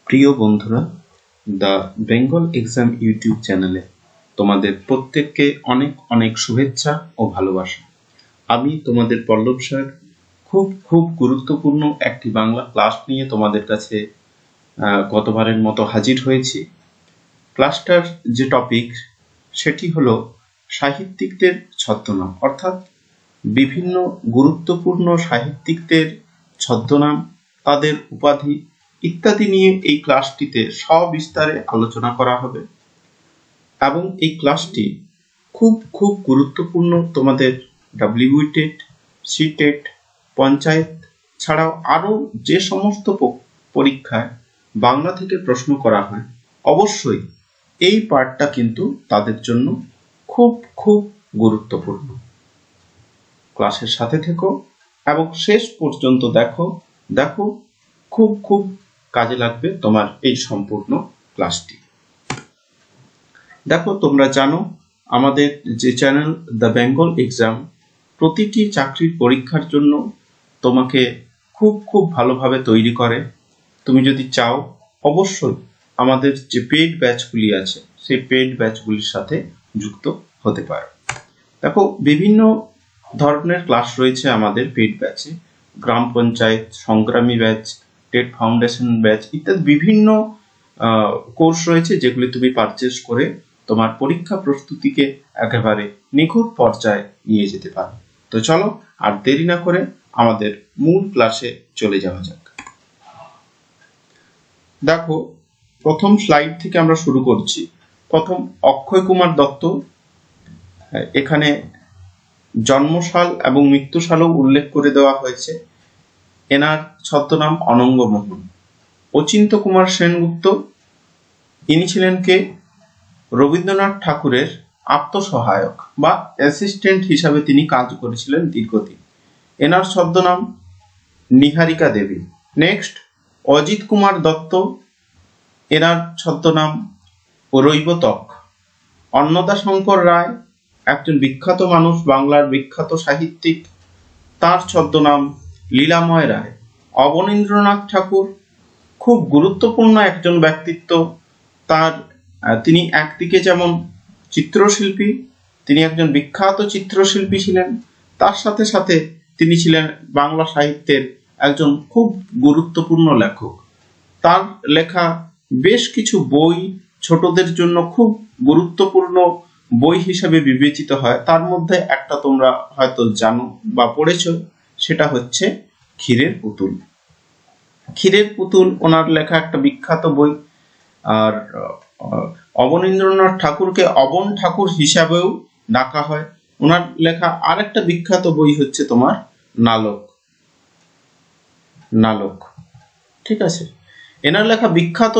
প্রিয় বন্ধুরা, the Bengal exam YouTube চ্যানেলে তোমাদের প্রত্যেককে অনেক অনেক শুভেচ্ছা ও ভালোবাসা। আমি তোমাদের পল্লব স্যার খুব গুরুত্বপূর্ণ একটি বাংলা ক্লাস নিয়ে তোমাদের কাছে গতবারের মতো হাজির হয়েছি। ক্লাসটার যে টপিক সেটি হলো সাহিত্যিকদের ছদ্মনাম, অর্থাৎ বিভিন্ন গুরুত্বপূর্ণ সাহিত্যিকদের ছদ্মনাম, তাদের উপাধি ইত্যাদি নিয়ে এই ক্লাসটিতে সবিস্তারে আলোচনা করা হবে। এবং এই ক্লাসটি খুব গুরুত্বপূর্ণ তোমাদের WB TET, C TET, panchayat ছাড়াও আরও যে সমস্ত পরীক্ষায় বাংলা থেকে প্রশ্ন করা হয়, অবশ্যই এই পার্টটা কিন্তু তাদের জন্য খুব গুরুত্বপূর্ণ। ক্লাসের সাথে থেকো এবং শেষ পর্যন্ত দেখো খুব কাজে লাগবে তোমার এই সম্পূর্ণ ক্লাসটি। দেখো, তোমরা জানো আমাদের যে চ্যানেল দ্য বেঙ্গল এক্সাম প্রতিটি চাকরির পরীক্ষার জন্য তোমাকে খুব ভালোভাবে তৈরি করে। তুমি যদি চাও অবশ্যই আমাদের যে পেইড ব্যাচগুলি আছে সেই পেইড ব্যাচগুলির সাথে যুক্ত হতে পারো। দেখো, বিভিন্ন ধরনের ক্লাস রয়েছে আমাদের পেইড ব্যাচে। গ্রাম পঞ্চায়েত, সংগ্রামী ব্যাচ, টেট ফাউন্ডেশন ব্যাচ ইত্যাদি বিভিন্ন কোর্স রয়েছে, যেগুলি তুমি পারচেস করে তোমার পরীক্ষা প্রস্তুতিকে একেবারে নিখুঁত পর্যায়ে নিয়ে যেতে পারো। তো চলো আর দেরি না করে আমাদের মূল ক্লাসে চলে যাওয়া যাক। দেখো, প্রথম স্লাইড থেকে আমরা শুরু করছি। প্রথম অক্ষয় কুমার দত্ত, এখানে জন্মসাল এবং মৃত্যুসালও উল্লেখ করে দেওয়া হয়েছে। এনার ছদ্মনাম অনঙ্গমোহন। অচিন্ত কুমার সেনগুপ্ত, ইনি ছিলেন কে? রবীন্দ্রনাথ ঠাকুরের আত্মসহায়ক বা অ্যাসিস্ট্যান্ট হিসাবে তিনি কাজ করেছিলেন দীর্ঘদিন। এনার ছদ্মনাম নিহারিকা দেবী। নেক্সট, অজিত কুমার দত্ত, এনার ছদ্মনাম রৈবতক। অন্নদাশঙ্কর রায়, একজন বিখ্যাত মানুষ, বাংলার বিখ্যাত সাহিত্যিক, তার ছদ্মনাম লীলাময় রায়। অবনীন্দ্রনাথ ঠাকুর খুব গুরুত্বপূর্ণ একজন ব্যক্তিত্ব। তিনি একদিকে যেমন চিত্রশিল্পী, তিনি একজন বিখ্যাত চিত্রশিল্পী ছিলেন, তার সাথে তিনি ছিলেন বাংলা সাহিত্যের একজন খুব গুরুত্বপূর্ণ লেখক। তার লেখা বেশ কিছু বই ছোটদের জন্য খুব গুরুত্বপূর্ণ বই হিসেবে বিবেচিত হয়। তার মধ্যে একটা তোমরা হয়তো জানো বা পড়েছো, সেটা হচ্ছে ক্ষীরের পুতুল। ক্ষীরের পুতুল ওনার লেখা একটা বিখ্যাত বই। আর অবনীন্দ্রনাথ ঠাকুরকে অবন ঠাকুর হিসাবেও ডাকা হয়। ওনার লেখা আরেকটা বিখ্যাত বই হচ্ছে তোমার নালক। ঠিক আছে, এনার লেখা বিখ্যাত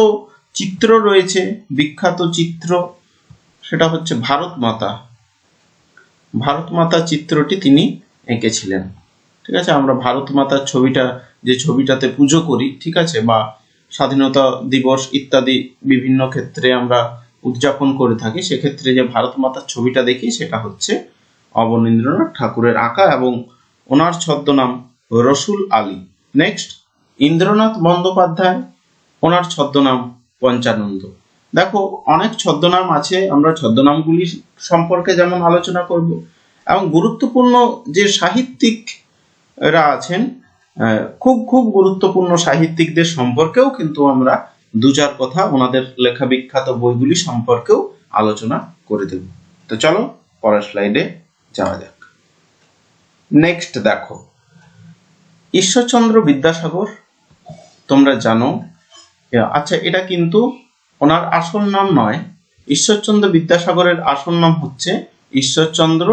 চিত্র রয়েছে। বিখ্যাত চিত্র সেটা হচ্ছে ভারত মাতা চিত্রটি তিনি এঁকেছিলেন। ঠিক আছে, আমরা ভারত মাতার ছবিটাতে পুজো করি, ঠিক আছে, বা স্বাধীনতা দিবস ইত্যাদি বিভিন্ন ক্ষেত্রে আমরা উদযাপন করে থাকি, সেক্ষেত্রে যে ভারত মাতার ছবিটা দেখি সেটা হচ্ছে অবনীন্দ্রনাথ ঠাকুরের আঁকা এবং ওনার ছদ্মনাম রসুল আলী। নেক্সট, ইন্দ্রনাথ বন্দ্যোপাধ্যায়, ওনার ছদ্মনাম পঞ্চানন্দ। দেখো, অনেক ছদ্মনাম আছে, আমরা ছদ্মনামগুলি সম্পর্কে যেমন আলোচনা করব, এবং গুরুত্বপূর্ণ যে সাহিত্যিকরা আছেন, খুব গুরুত্বপূর্ণ সাহিত্যিকদের সম্পর্কেও কিন্তু আমরা দু চার কথা ওনাদের লেখা বিখ্যাত বইগুলি সম্পর্কেও আলোচনা করে দেব। তো চলো পরের স্লাইডে যাওয়া যাক। নেক্সট দেখো, ঈশ্বরচন্দ্র বিদ্যাসাগর, তোমরা জানো। আচ্ছা, এটা কিন্তু ওনার আসল নাম নয়। ঈশ্বরচন্দ্র বিদ্যাসাগরের আসল নাম হচ্ছে ঈশ্বরচন্দ্র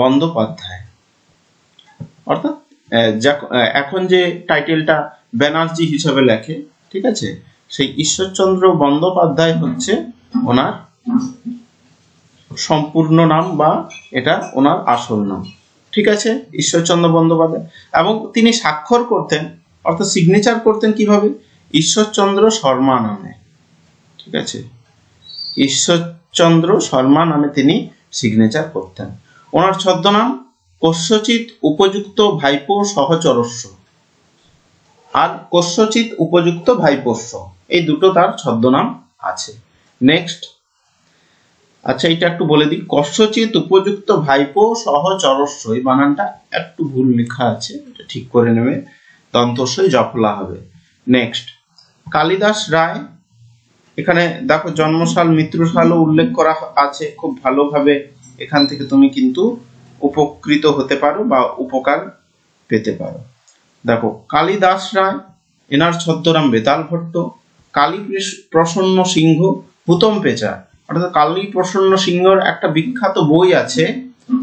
বন্দ্যোপাধ্যায়। অর্থাৎ এখন যে টাইটেলটা ব্যানার্জি হিসেবে লেখে, ঠিক আছে, সেই ঈশ্বরচন্দ্র বন্দ্যোপাধ্যায় হচ্ছে ওনার সম্পূর্ণ নাম বা এটা ওনার আসল নাম। ঠিক আছে, ঈশ্বরচন্দ্র বন্দ্যোপাধ্যায়। এবং তিনি স্বাক্ষর করতেন, অর্থাৎ সিগনেচার করতেন কিভাবে? ঈশ্বরচন্দ্র শর্মা নামে। ঠিক আছে, ঈশ্বরচন্দ্র শর্মা নামে তিনি সিগনেচার করতেন। ওনার ছদ্মনাম কস্যচিৎ উপযুক্ত ভাইপো সহচরস্য আর কস্যচিৎ উপযুক্ত ভাইপোস্য, এই দুটো তার ছদ্মনাম আছে। নেক্সট, আচ্ছা এটা একটু বলে দিই, কস্যচিৎ উপযুক্ত ভাইপো সহচরস্য, এই বানানটা একটু ভুল লেখা আছে, এটা ঠিক করে নেবে, দন্তস্বই জফলা হবে। নেক্সট, কালিদাস রায়, এখানে দেখো জন্মসাল মৃত্যুসালও উল্লেখ করা আছে, খুব ভালোভাবে এখান থেকে তুমি কিন্তু উপকৃত হতে পারো বা উপকার পেতে পারো। দেখো কালিদাস রায়, এনার ছদ্মনাম বেতাল ভট্ট। কালী প্রসন্ন সিংহ, হুতম পেঁচা, অর্থাৎ কালী প্রসন্ন সিংহর একটা বিখ্যাত বই আছে,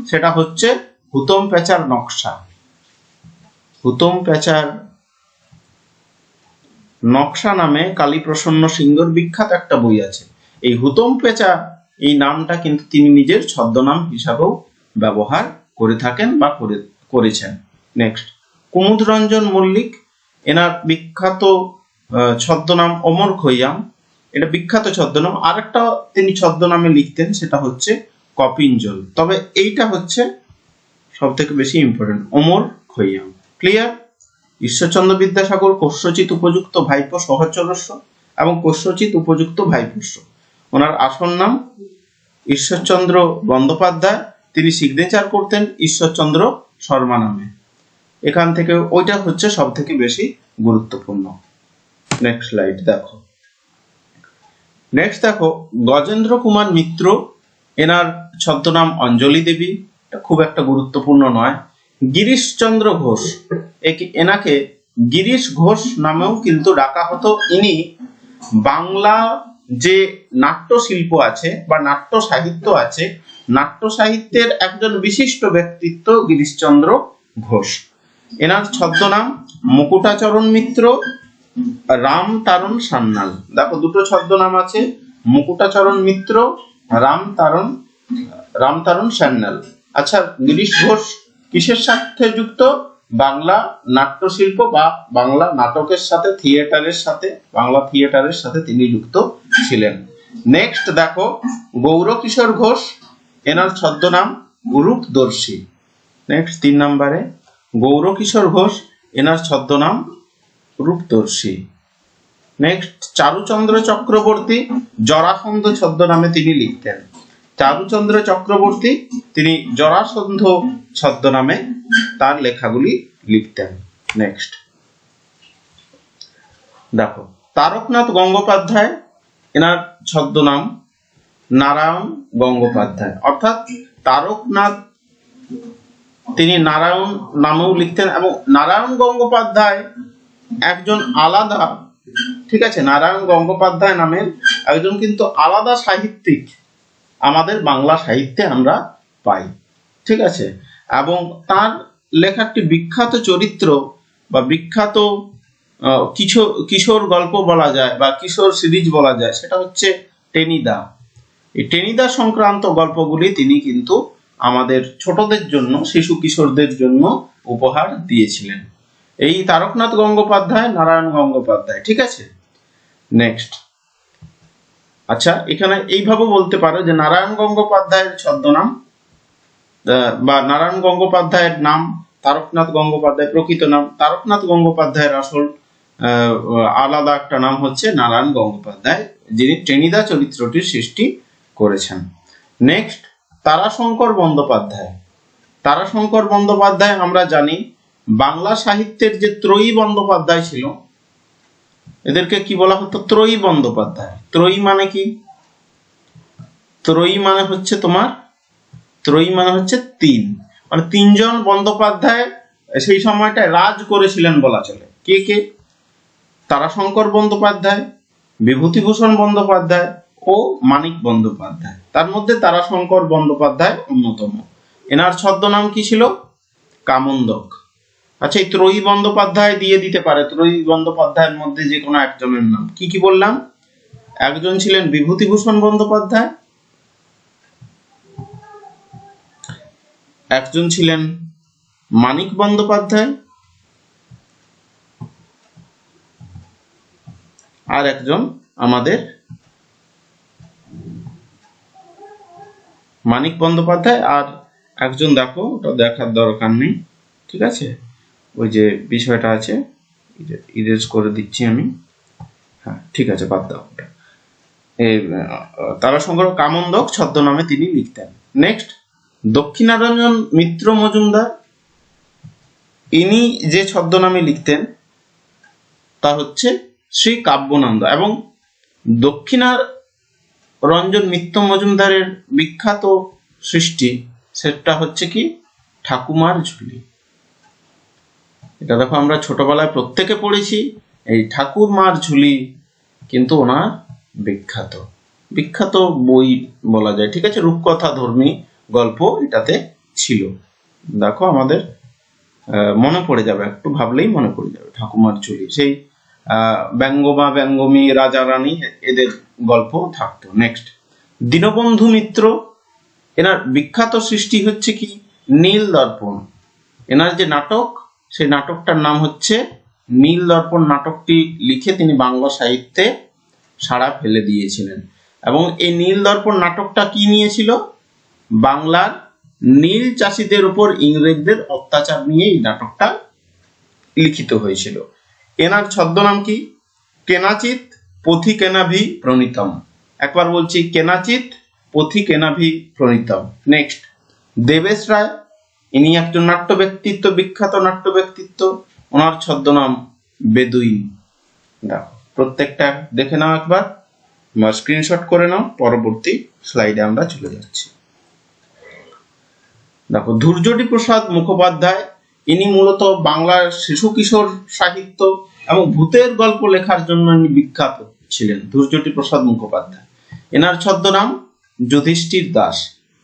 সেটা হচ্ছে হুতম পেঁচার নকশা। হুতম পেঁচার নকশা নামে কালী প্রসন্ন সিংহর বিখ্যাত একটা বই আছে। এই হুতম পেঁচা এই নামটা কিন্তু তিনি নিজের ছদ্মনাম হিসাবেও ব্যবহার করে থাকেন বা করেছেন। নেক্সট, কুমুদ রঞ্জন মল্লিক, এনার বিখ্যাত ছদ্মনাম অমর খৈয়াম, এটা বিখ্যাত ছদ্মনাম। আরেকটা তিনি ছদ্মনামে লিখতেন, সেটা হচ্ছে কপিঞ্জল, তবে এইটা হচ্ছে সব থেকে বেশি ইম্পর্টেন্ট, অমর খৈয়াম। ক্লিয়ার? ঈশ্বরচন্দ্র বিদ্যাসাগর কস্যচিৎ উপযুক্ত ভাইপো সহচরস্য এবং কস্যচিৎ উপযুক্ত ভাইপোস্য। ওনার আসল নাম ঈশ্বরচন্দ্র বন্দ্যোপাধ্যায়, তিনি সিগনেচার করতেন ঈশ্বরচন্দ্র শর্মা নামে। এখান থেকে ওইটা হচ্ছে সব থেকে বেশি গুরুত্বপূর্ণ। নেক্সট স্লাইড দেখো। নেক্সট দেখো, গজেন্দ্র কুমার মিত্র, এনার ছদ্মনাম অঞ্জলি দেবী, এটা খুব একটা গুরুত্বপূর্ণ নয়। গিরিশচন্দ্র ঘোষ, এনাকে গিরিশ ঘোষ নামেও কিন্তু ডাকা হতো। ইনি বাংলা যে নাট্য শিল্প আছে বা নাট্য সাহিত্য আছে, নাট্য সাহিত্যের একজন বিশিষ্ট ব্যক্তিত্ব গিরিশচন্দ্র ঘোষ। এনার ছদ্মনাম মুকুটাচরণ মিত্র, রামতারণ সান্যাল। দেখো দুটো ছদ্মনাম আছে, মুকুটাচরণ মিত্র, রামতারণ সান্যাল। আচ্ছা, গিরিশ ঘোষ কিসের সাথে যুক্ত? বাংলা নাট্যশিল্প বা বাংলা নাটকের সাথে, থিয়েটারের সাথে, বাংলা থিয়েটারের সাথে তিনি যুক্ত ছিলেন। নেক্সট দেখো, গৌরকিশোর ঘোষ, এনার ছদ্মনাম রূপদর্শী। নেক্সট 3 নম্বরে, গৌরকিশোর ঘোষ, এনার ছদ্মনাম রূপদর্শী। নেক্সট, চারুচন্দ্র চক্রবর্তী, জরাসন্ধ ছদ্মনামে তিনি লিখতেন। চারুচন্দ্র চক্রবর্তী, তিনি জরাসন্ধ ছদ্মনামে তার লেখাগুলি লিখতেন। নেক্সট দেখো, তারকনাথ গঙ্গোপাধ্যায়, এনার ছদ্মনাম নারায়ণ গঙ্গোপাধ্যায়, অর্থাৎ তারকনাথ তিনি নারায়ণ নামেও লিখতেন এবং নারায়ণ গঙ্গোপাধ্যায় একজন আলাদা, ঠিক আছে, নারায়ণ গঙ্গোপাধ্যায় নামের একজন কিন্তু আলাদা সাহিত্যিক আমাদের বাংলা সাহিত্যে আমরা পাই, ঠিক আছে। এবং তার লেখা একটি বিখ্যাত চরিত্র বা বিখ্যাত কিশোর গল্প বলা যায় বা কিশোর সিরিজ বলা যায়, সেটা হচ্ছে টেনিদা। এই টেনিদা সংক্রান্ত গল্পগুলি তিনি কিন্তু আমাদের ছোটদের জন্য, শিশু কিশোরদের জন্য উপহার দিয়েছিলেন। এই তারকনাথ গঙ্গোপাধ্যায়, নারায়ণ গঙ্গোপাধ্যায়, ঠিক আছে। নেক্সট, আচ্ছা এখানে এইভাবে বলতে পারো যে নারায়ণ গঙ্গোপাধ্যায়ের ছদ্মনাম বা নারায়ণ গঙ্গোপাধ্যায়ের নাম তারকনাথ গঙ্গোপাধ্যায়, প্রকৃত নাম তারকনাথ গঙ্গোপাধ্যায়ের আসল আলাদা একটা নাম হচ্ছে নারায়ণ গঙ্গোপাধ্যায়, যিনি টেনিদা চরিত্রটির সৃষ্টি করেছেন। নেক্সট, তারাশঙ্কর বন্দ্যোপাধ্যায়। তারাশঙ্কর বন্দ্যোপাধ্যায় আমরা জানি বাংলা সাহিত্যের যে ত্রয়ী বন্দ্যোপাধ্যায় ছিল, এদেরকে কি বলা হতো? ত্রয়ী বন্দ্যোপাধ্যায়। ত্রয়ী মানে কি? ত্রয়ী মানে হচ্ছে তোমার, ত্রয়ী মানে হচ্ছে 3, মানে 3 জন বন্দ্যোপাধ্যায় সেই সময়টায় রাজ করেছিলেন বলা চলে। কে কে? তারাশঙ্কর বন্দ্যোপাধ্যায়, বিভূতিভূষণ বন্দ্যোপাধ্যায় ও মানিক বন্দ্যোপাধ্যায়। তার মধ্যে তারাশঙ্কর বন্দ্যোপাধ্যায় অন্যতম। এনার ছদ্মনাম কি ছিল? কামন্দক। আচ্ছা, এই ত্রয়ী বন্দ্যোপাধ্যায় দিয়ে দিতে পারে, ত্রয়ী বন্দ্যোপাধ্যায়ের মধ্যে যে কোনো একজনের নাম। কি কি বললাম? একজন ছিলেন বিভূতিভূষণ বন্দ্যোপাধ্যায়, একজন ছিলেন মানিক বন্দ্যোপাধ্যায়, আর একজন আমাদের মানিক বন্দ্যোপাধ্যায়, আর একজন দেখো, ওটা দেখার দরকার নেই, ঠিক আছে, ওই যে বিষয়টা আছে, ইরেজ করে দিচ্ছি আমি। হ্যাঁ ঠিক আছে, বাদ দাও ওটা। তারাশঙ্কর কামন্দক ছদ্মনামে তিনি লিখতেন। নেক্সট, দক্ষিণারঞ্জন মিত্র মজুমদার, ইনি যে ছদ্মনামে লিখতেন তা হচ্ছে শ্রী কাব্যনন্দ, এবং দক্ষিণারঞ্জন মিত্র মজুমদারের বিখ্যাত সৃষ্টি সেটা হচ্ছে কি ঠাকুমার ঝুলি। এটা দেখো আমরা ছোটবেলায় প্রত্যেকে পড়েছি, এই ঠাকুরমার ঝুলি কিন্তু ওনার বিখ্যাত বিখ্যাত বই বলা যায়, ঠিক আছে। রূপকথা ধর্মী গল্প এটাতে ছিল। দেখো আমাদের মনে পড়ে যাবে, একটু ভাবলেই মনে পড়ে যাবে ঠাকুমার ঝুলি, সেই ব্যঙ্গমা ব্যঙ্গমী রাজা রানী এদের গল্প থাকতো। নেক্সট, দীনবন্ধু মিত্র, এনার বিখ্যাত সৃষ্টি হচ্ছে কি নীল দর্পণ। এনার যে নাটক, সেই নাটকটার নাম হচ্ছে নীল দর্পণ। নাটকটি লিখে তিনি বাংলা সাহিত্যে সাড়া ফেলে দিয়েছিলেন, এবং এই নীল দর্পণ নাটকটা কি নিয়েছিল, বাংলার নীল চাষীদের উপর ইংরেজদের অত্যাচার নিয়ে এই নাটকটা লিখিত হয়েছিল। এনার ছদ্মনাম কি কেনাচিত পথিকেনাভি প্রণীতম। একবার বলছি, কেনাচিত পথিকেনাভি প্রণীতম। নেক্সট, দেবেশ রায়, ইনি একজন নাট্য ব্যক্তিত্ব, বিখ্যাত নাট্য ব্যক্তিত্ব। ওনার ছদ্মনাম বেদুইন। দেখো প্রত্যেকটা দেখে নাও একবার, স্ক্রিনশট করে নাও, পরবর্তী স্লাইডে আমরা চলে যাচ্ছি। দেখো, ধূর্যটি প্রসাদ মুখোপাধ্যায়, ইনি মূলত বাংলার শিশু কিশোর সাহিত্য এবং ভূতের গল্প লেখার জন্য ইনি বিখ্যাত ছিলেন। ধূর্যটি প্রসাদ মুখোপাধ্যায়, এনার ছদ্মনাম যুধিষ্ঠির দাস।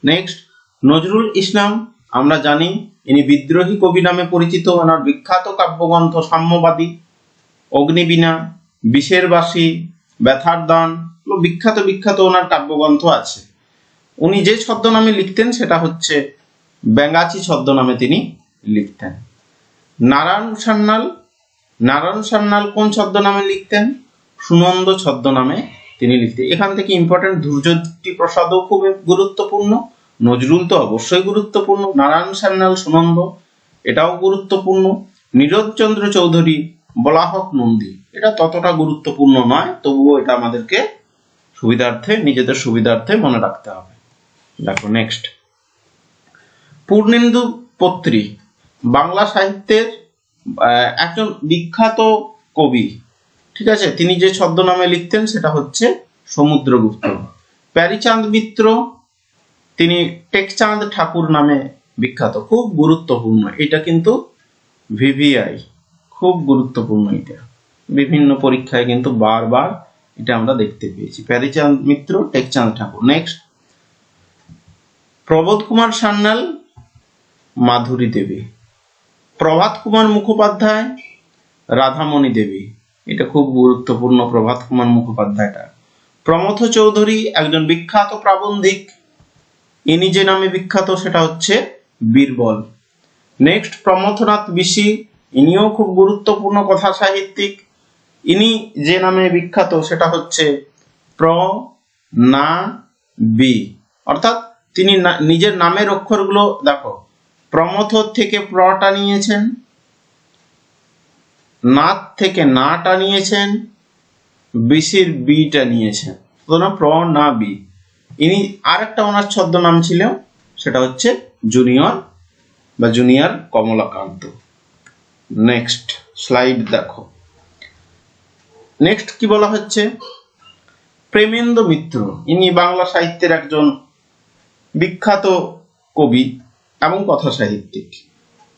নেক্সট, নজরুল ইসলাম, আমরা জানি ইনি বিদ্রোহী কবি নামে পরিচিত। ওনার বিখ্যাত কাব্যগ্রন্থ সাম্যবাদী, অগ্নিবীণা, বিষের বাসী, ব্যথার দান, বিখ্যাত বিখ্যাত ওনার কাব্যগ্রন্থ আছে। উনি যে ছদ্মনামে লিখতেন সেটা হচ্ছে ব্যাঙাচি ছদ্মনামে তিনি লিখতেন। নারায়ণ সান্যাল, নারায়ণ সান্যাল কোন ছদ্মনামে লিখতেন, সুনন্দ ছদ্মনামে তিনি লিখতেন। এখান থেকে ইম্পর্টেন্ট, ধূর্যটি প্রসাদও খুব গুরুত্বপূর্ণ, নজরুল তো অবশ্যই গুরুত্বপূর্ণ, নারায়ণ সান্যাল সুনন্দ এটাও গুরুত্বপূর্ণ। নীরজচন্দ্র চৌধুরী, বলাহক নন্দী, এটা ততটা গুরুত্বপূর্ণ নয়, তবুও এটা আমাদেরকে সুবিধার্থে, নিজেদের সুবিধার্থে মনে রাখতে হবে। দেখো নেক্সট, পূর্ণেন্দু পত্রী, বাংলা সাহিত্যের একজন বিখ্যাত কবি, ঠিক আছে। তিনি যে ছদ্মনামে লিখতেন সেটা হচ্ছে সমুদ্রগুপ্ত। প্যারীচাঁদ মিত্র, তিনি টেকচাঁদ ঠাকুর নামে বিখ্যাত, খুব গুরুত্বপূর্ণ। এটা কিন্তু ভিভিআই, খুব গুরুত্বপূর্ণ, এটা বিভিন্ন পরীক্ষায় কিন্তু বারবার এটা আমরা দেখতে পেয়েছি। প্যারীচাঁদ মিত্র, টেকচাঁদ ঠাকুর। নেক্সট, প্রবোধ কুমার সান্যাল, মাধুরী দেবী। প্রভাত কুমার মুখোপাধ্যায়, রাধামণি দেবী, এটা খুব গুরুত্বপূর্ণ প্রভাত কুমার মুখোপাধ্যায়টা। প্রমথ চৌধুরী, একজন বিখ্যাত প্রাবন্ধিক, ইনি যে নামে বিখ্যাত সেটা হচ্ছে বীরবল। নেক্সট, প্রমথনাথ বিশি, ইনিও খুব গুরুত্বপূর্ণ কথা সাহিত্যিক, ইনি যে নামে বিখ্যাত সেটা হচ্ছে বি, অর্থাৎ তিনি নিজের নামের অক্ষরগুলো দেখো, প্রমথ থেকে প্রটা নিয়েছেন, নাথ থেকে নাটা নিয়েছেন, বিশির বিটা নিয়েছেন, প্র না বি। ইনি আরেকটা ওনার ছদ্মনাম ছিল, সেটা হচ্ছে জুনিয়র বা জুনিয়র কমলাকান্ত। নেক্সট স্লাইড দেখো। নেক্সট কি বলা হচ্ছে, প্রেমেন্দ্র মিত্র, ইনি বাংলা সাহিত্যের একজন বিখ্যাত কবি এবং কথা সাহিত্যিক।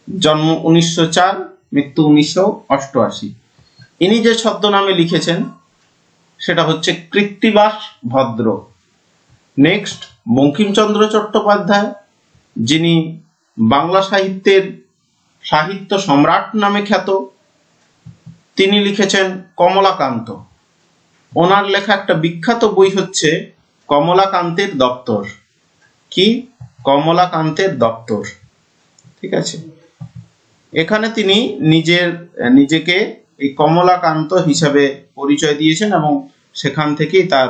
জন্ম 1904, মৃত্যু 1988। ইনি যে ছদ্মনামে লিখেছেন সেটা হচ্ছে কৃত্তিবাস ভদ্র। নেক্সট, বঙ্কিমচন্দ্র চট্টোপাধ্যায়, যিনি বাংলা সাহিত্যের সাহিত্য সম্রাট নামে খ্যাত, তিনি লিখেছেন কমলাকান্ত। ওনার লেখা একটা বিখ্যাত বই হচ্ছে কমলাকান্তের দপ্তর। কি, কমলাকান্তের দপ্তর, ঠিক আছে। এখানে তিনি নিজেকে এই কমলাকান্ত হিসাবে পরিচয় দিয়েছেন এবং সেখান থেকেই তার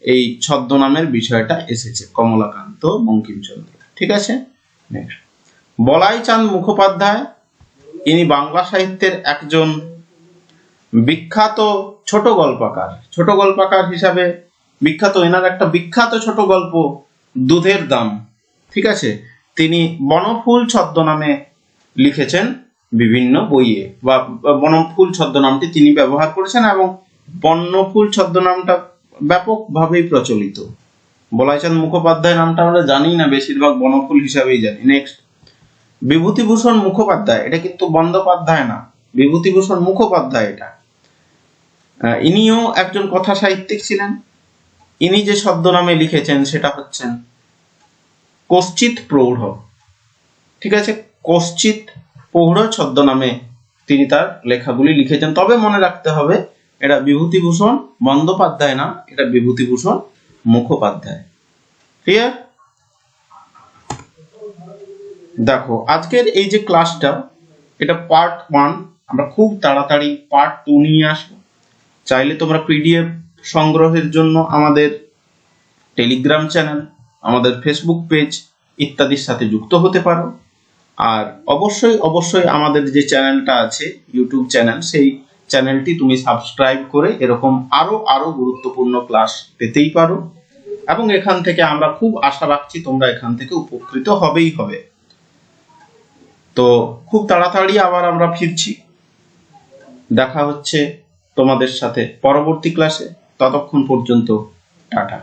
এই ছদ্মনামের বিষয়টা এসেছে, কমলাকান্ত বঙ্কিমচন্দ্র, ঠিক আছে। নেক্সট, বলাই চাঁদ মুখোপাধ্যায়, ইনি বাংলা সাহিত্যের একজন বিখ্যাত ছোট গল্পকার হিসাবে বিখ্যাত। এনার একটা বিখ্যাত ছোট গল্প দুধের দাম, ঠিক আছে। তিনি বনফুল ছদ্মনামে লিখেছেন বিভিন্ন বইয়ে, বা বনফুল ছদ্মনামটি তিনি ব্যবহার করেছেন, এবং বনফুল ছদ্মনামটা ব্যাপকভাবেই প্রচলিত। বলাইচাঁদ মুখোপাধ্যায় নামটা আমরা জানি না, বেশিরভাগ বনফুল হিসাবেই জানি। নেক্সট, বিভূতিভূষণ মুখোপাধ্যায়, এটা কিন্তু বন্দ্যোপাধ্যায় না, বিভূতিভূষণ মুখোপাধ্যায় এটা। ইনিও একজন কথা সাহিত্যিক ছিলেন। ইনি যে ছদ্মনামে লিখেছেন সেটা হচ্ছেন কশ্চিৎ প্রৌঢ়, ঠিক আছে। কশ্চিৎ প্রৌঢ় ছদ্মনামে তিনি তার লেখাগুলি লিখেছেন। তবে মনে রাখতে হবে এটা বিভূতিভূষণ বন্দ্যোপাধ্যায় না, এটা বিভূতিভূষণ মুখোপাধ্যায়। ক্লিয়ার? দেখো আজকের এই যে ক্লাসটা, এটা পার্ট 1, আমরা খুব তাড়াতাড়ি পার্ট 2 নিয়ে আসবো। চাইলে তোমরা পিডিএফ সংগ্রহের জন্য আমাদের টেলিগ্রাম চ্যানেল, আমাদের ফেসবুক পেজ ইত্যাদির সাথে যুক্ত হতে পারো। আর অবশ্যই আমাদের যে চ্যানেলটা আছে ইউটিউব চ্যানেল, সেই চ্যানেলটি তুমি সাবস্ক্রাইব করে এরকম আরো গুরুত্বপূর্ণ ক্লাস পেতেই পারো। এবং এখান থেকে আমরা খুব আশা রাখছি তোমরা এখান থেকে উপকৃত হবেই হবে। তো খুব তাড়াতাড়ি আবার আমরা ফিরছি, দেখা হচ্ছে তোমাদের সাথে পরবর্তী ক্লাসে। ততক্ষণ পর্যন্ত টাটা।